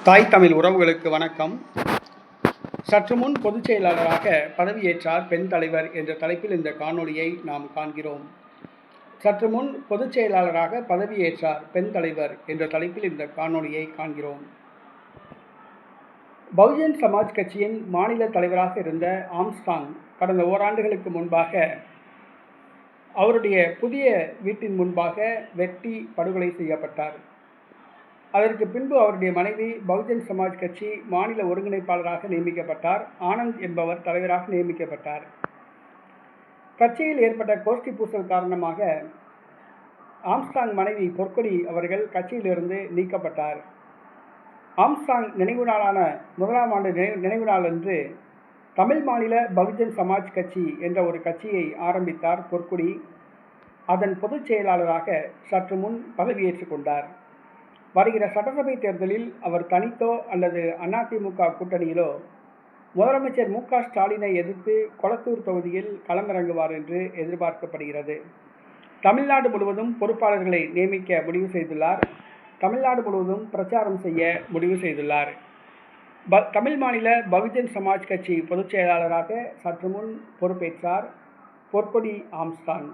தாய் தமிழ் உறவுகளுக்கு வணக்கம். சற்று முன் பொதுச் செயலாளராக பதவியேற்றார் பெண் தலைவர் என்ற தலைப்பில் இந்த காணொளியை நாம் காண்கிறோம். சற்று முன் பொதுச் செயலாளராக பதவியேற்றார் பெண் தலைவர் என்ற தலைப்பில் இந்த காணொளியை காண்கிறோம். பகுஜன் சமாஜ் கட்சியின் மாநில தலைவராக இருந்த ஆம்ஸ்ட்ராங் கடந்த ஓராண்டுகளுக்கு முன்பாக அவருடைய புதிய வீட்டின் முன்பாக வெட்டி படுகொலை செய்யப்பட்டார். அதற்கு பின்பு அவருடைய மனைவி பகுஜன் சமாஜ் கட்சி மாநில ஒருங்கிணைப்பாளராக நியமிக்கப்பட்டார். ஆனந்த் என்பவர் தலைவராக நியமிக்கப்பட்டார். கட்சியில் ஏற்பட்ட கோஷ்டி பூசல் காரணமாக ஆம்ஸ்ட்ராங் மனைவி பொற்கொடி அவர்கள் கட்சியிலிருந்து நீக்கப்பட்டார். ஆம்ஸ்ட்ராங் நினைவு நாளான 1ஆம் ஆண்டு நினைவு நாள் அன்று தமிழ் மாநில பகுஜன் சமாஜ் கட்சி என்ற ஒரு கட்சியை ஆரம்பித்தார் பொற்கொடி. அதன் பொதுச் செயலாளராக சற்று முன் பதவியேற்றுக் கொண்டார். வருகிற சட்டசபை தேர்தலில் அவர் தனித்தோ அல்லது அதிமுக கூட்டணியிலோ முதலமைச்சர் மு.க. ஸ்டாலினை எதிர்த்து கொளத்தூர் தொகுதியில் களமிறங்குவார் என்று எதிர்பார்க்கப்படுகிறது. தமிழ்நாடு முழுவதும் பொறுப்பாளர்களை நியமிக்க முடிவு செய்துள்ளார். தமிழ்நாடு முழுவதும் பிரச்சாரம் செய்ய முடிவு செய்துள்ளார். தமிழ் மாநில பகுஜன் சமாஜ் கட்சி பொதுச் செயலாளராக சற்று முன் பொறுப்பேற்றார் பொற்கொடி ஆம்ஸ்ட்ராங்.